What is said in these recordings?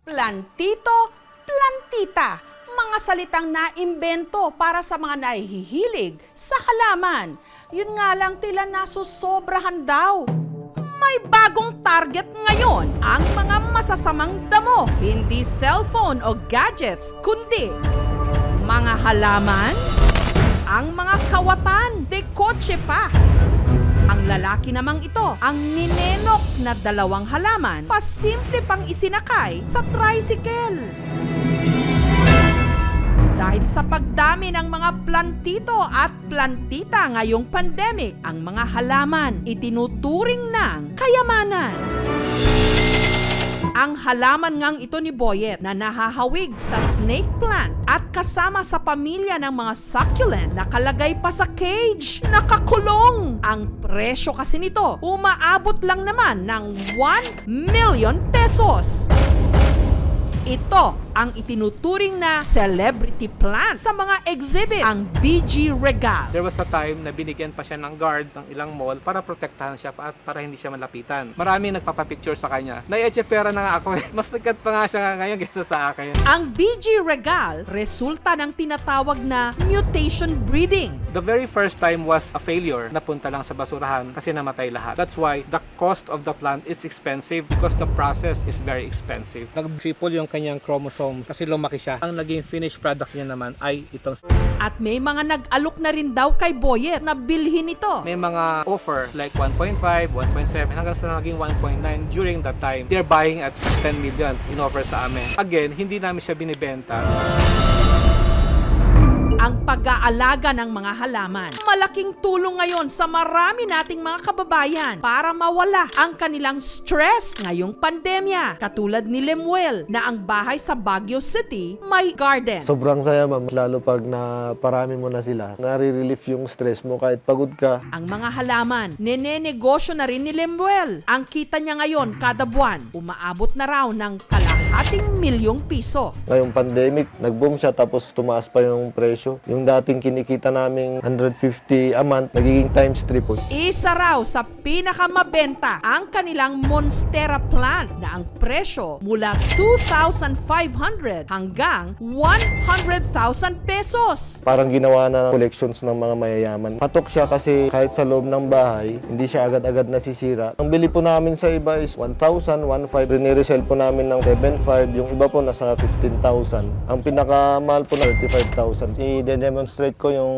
Plantito, plantita, mga salitang naimbento para sa mga nahihilig sa halaman. Yun nga lang tila nasusobrahan daw. May bagong target ngayon ang mga masasamang damo, hindi cellphone o gadgets, kundi mga halaman, ang mga kawatan, de kotse pa. Ang lalaki namang ito, ang ninenok na dalawang halaman, pasimple pang isinakay sa tricycle. Dahil sa pagdami ng mga plantito at plantita ngayong pandemic, ang mga halaman itinuturing ng kayamanan. Ang halaman ngang ito ni Boyet na nahahawig sa snake plant at kasama sa pamilya ng mga succulent nakalagay pa sa cage, nakakulong. Ang presyo kasi nito umaabot lang naman ng 1 million pesos. Ito ang itinuturing na celebrity plant sa mga exhibit, ang BG Regal. There was a time na binigyan pa siya ng guard ng ilang mall para protektahan siya at para hindi siya malapitan. Marami nagpapapicture sa kanya. Nai-echepera na nga ako eh. Mas nagkat pa nga siya ngayon kaysa sa akin. Ang BG Regal, resulta ng tinatawag na mutation breeding. The very first time was a failure. Napunta lang sa basurahan kasi namatay lahat. That's why the cost of the plant is expensive because the process is very expensive. Nag-triple yung kanyang chromosome kasi lumaki siya. Ang naging finished product niya naman ay itong. At may mga nag-alok na rin daw kay Boyet na bilhin ito. May mga offer like 1.5, 1.7 hanggang sa naging 1.9 during that time. They're buying at 10 million in offer sa amin. Again, hindi namin siya binibenta. Ang pag-aalaga ng mga halaman. Malaking tulong ngayon sa marami nating mga kababayan para mawala ang kanilang stress ngayong pandemya. Katulad ni Lemuel na ang bahay sa Baguio City may garden. Sobrang saya ma'am, lalo pag naparami mo na sila. Nare-relief yung stress mo kahit pagod ka. Ang mga halaman, nenegosyo na rin ni Lemuel. Ang kita niya ngayon kada buwan, umaabot na raw ng kalahating milyong piso. Ngayong pandemic, nag-boom siya tapos tumaas pa yung presyo. Yung dating kinikita naming 150 a month, nagiging times 3 po. Isa raw sa pinakamabenta ang kanilang Monstera plant na ang presyo mula 2,500 hanggang 100,000 pesos. Parang ginawa na ng collections ng mga mayayaman. Patok siya kasi kahit sa loob ng bahay, hindi siya agad-agad nasisira. Ang bili po namin sa iba is 1,000, 1,500. Rene-resell po namin ng 7,500. Yung iba po nasa 15,000. Ang pinakamahal po na 35,000. I-demonstrate ko yung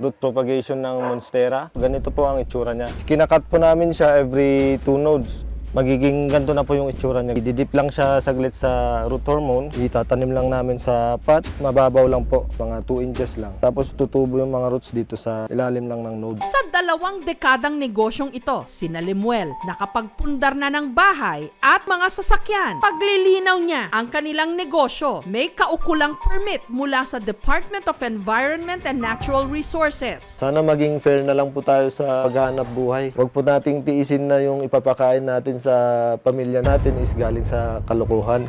root propagation ng Monstera. Ganito po ang itsura niya. Kinakat po namin siya every 2 nodes. Magiging ganito na po yung itsura niya. Ididip lang siya saglit sa root hormone. Itatanim lang namin sa pot. Mababaw lang po, mga 2 inches lang. Tapos tutubo yung mga roots dito sa ilalim lang ng node. Sa 2 dekadang negosyong ito, sina Lemuel nakapagpundar na ng bahay at mga sasakyan. Paglilinaw niya ang kanilang negosyo, may kaukulang permit mula sa Department of Environment and Natural Resources. Sana maging fair na lang po tayo sa paghahanap buhay. Huwag po nating tiisin na yung ipapakain natin sa pamilya natin is galing sa kalokohan.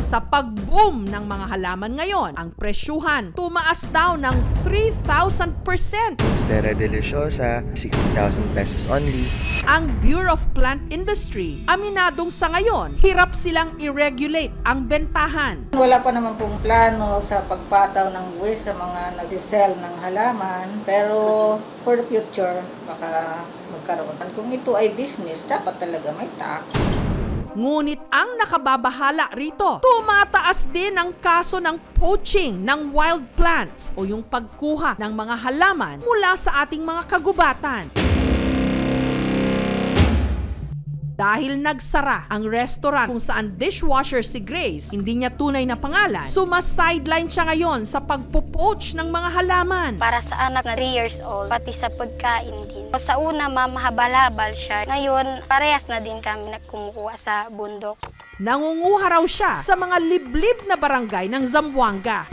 Sa pag-boom ng mga halaman ngayon, ang presyuhan tumaas daw ng 3,000%. Monstera Deliciosa, 60,000 pesos only. Ang Bureau of Plant Industry, aminadong sa ngayon, hirap silang i-regulate ang bentahan. Wala pa naman pong plano sa pagpataw ng buwis sa mga nag-sell ng halaman. Pero for the future, baka magkaroon. Kung ito ay business, dapat talaga may tax. Ngunit ang nakababahala rito, tumataas din ang kaso ng poaching ng wild plants o yung pagkuha ng mga halaman mula sa ating mga kagubatan. Dahil nagsara ang restaurant kung saan dishwasher si Grace, hindi niya tunay na pangalan, sumasideline siya ngayon sa pagpo-poach ng mga halaman. Para sa anak na 3 years old, pati sa pagkain din. Sa una, mahabal-habal siya. Ngayon, parehas na din kami nagkumukuha sa bundok. Nangunguha raw siya sa mga liblib na barangay ng Zamboanga.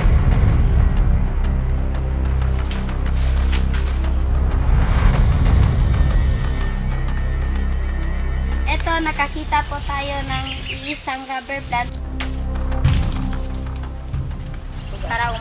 Ito, nakakita po tayo ng isang rubber plant. Karaw,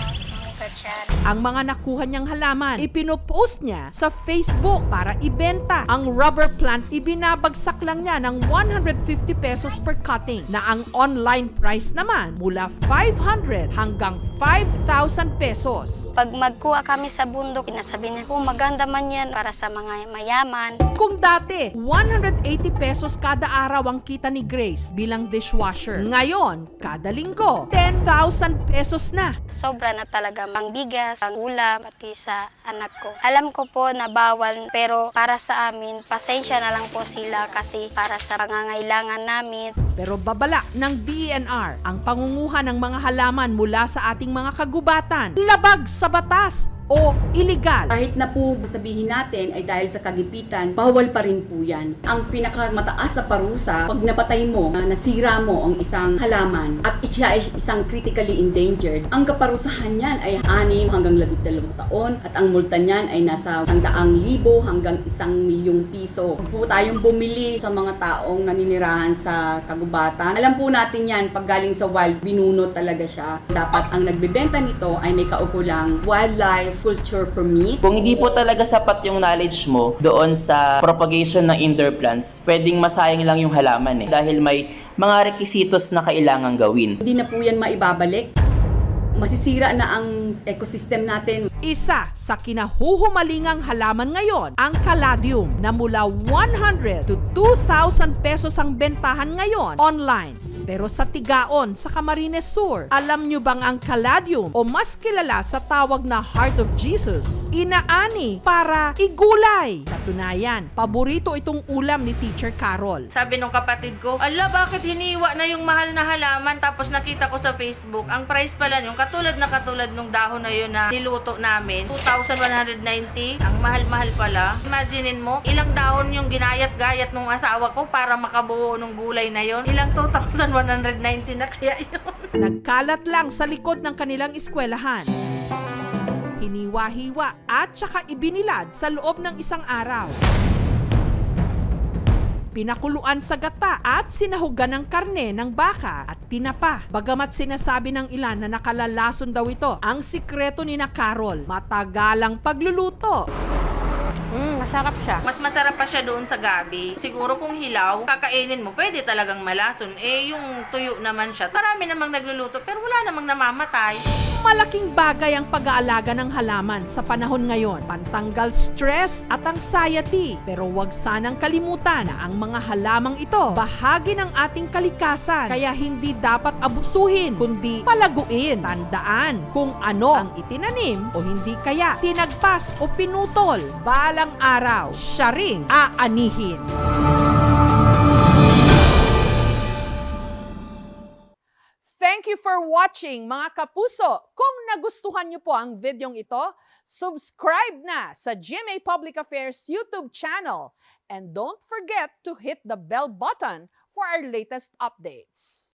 siya. Ang mga nakuha niyang halaman, ipinopost niya sa Facebook para ibenta. Ang rubber plant, ibinabagsak lang niya ng 150 pesos per cutting na ang online price naman mula 500 hanggang 5,000 pesos. Pag magkuha kami sa bundok, pinasabi niya, maganda man yan para sa mga mayaman. Kung dati, 180 pesos kada araw ang kita ni Grace bilang dishwasher. Ngayon, kada linggo, 10,000 pesos na. Sobra na talaga ang bigas, ang ulam, pati sa anak ko. Alam ko po na bawal, pero para sa amin, pasensya na lang po sila kasi para sa pangangailangan namin. Pero babala ng DENR ang pangunguha ng mga halaman mula sa ating mga kagubatan. Labag sa batas o illegal. Kahit na po sabihin natin ay dahil sa kagipitan, bawal pa rin po yan. Ang pinakamataas na parusa, pag napatay mo, nasira mo ang isang halaman at siya ay isang critically endangered, ang kaparusahan niyan ay 6 hanggang 12 taon at ang multa niyan ay nasa 100,000 hanggang 1,000,000 piso. Pag po tayong bumili sa mga taong naninirahan sa kagubatan, alam po natin yan, pag galing sa wild, binunot talaga siya. Dapat ang nagbebenta nito ay may kaukulang wildlife culture permit. Kung hindi po talaga sapat yung knowledge mo doon sa propagation ng indoor plants, pwedeng masayang lang yung halaman dahil may mga requisitos na kailangan gawin. Hindi na po yan maibabalik. Masisira na ang ecosystem natin. Isa sa kinahuhumalingang halaman ngayon, ang caladium na mula 100 to 2,000 pesos ang bentahan ngayon online. Pero sa Tigaon, sa Camarines Sur, alam nyo bang ang caladium o mas kilala sa tawag na Heart of Jesus, inaani para igulay? Katunayan, paborito itong ulam ni Teacher Carol. Sabi nung kapatid ko, ala, bakit hiniwa na yung mahal na halaman? Tapos nakita ko sa Facebook, ang price pala yung katulad nung dahon na yun na niluto namin, 2,190. Ang mahal-mahal pala. Imaginein mo, ilang dahon yung ginayat-gayat nung asawa ko para makabuo ng gulay na yon. Ilang 2,190 na kaya yun. Nagkalat lang sa likod ng kanilang eskwelahan. Hiniwa-hiwa at saka ibinilad sa loob ng isang araw. Pinakuluan sa gata at sinahugan ng karne ng baka at tinapa. Bagamat sinasabi ng ilan na nakalalason daw ito, ang sikreto ni na Carol, matagalang pagluluto. Masarap siya. Mas masarap pa siya doon sa gabi. Siguro kung hilaw, kakainin mo, pwede talagang malason. Yung tuyo naman siya. Marami namang nagluluto, pero wala namang namamatay. Malaking bagay ang pag-aalaga ng halaman sa panahon ngayon. Pantanggal stress at anxiety. Pero huwag sanang kalimutan na ang mga halamang ito bahagi ng ating kalikasan. Kaya hindi dapat abusuhin, kundi palaguin. Tandaan kung ano ang itinanim o hindi kaya tinagpas o pinutol. Balang araw, siya ring aanihin. Thank you for watching, mga kapuso. Kung nagustuhan niyo po ang videong ito, subscribe na sa GMA Public Affairs YouTube channel. And don't forget to hit the bell button for our latest updates.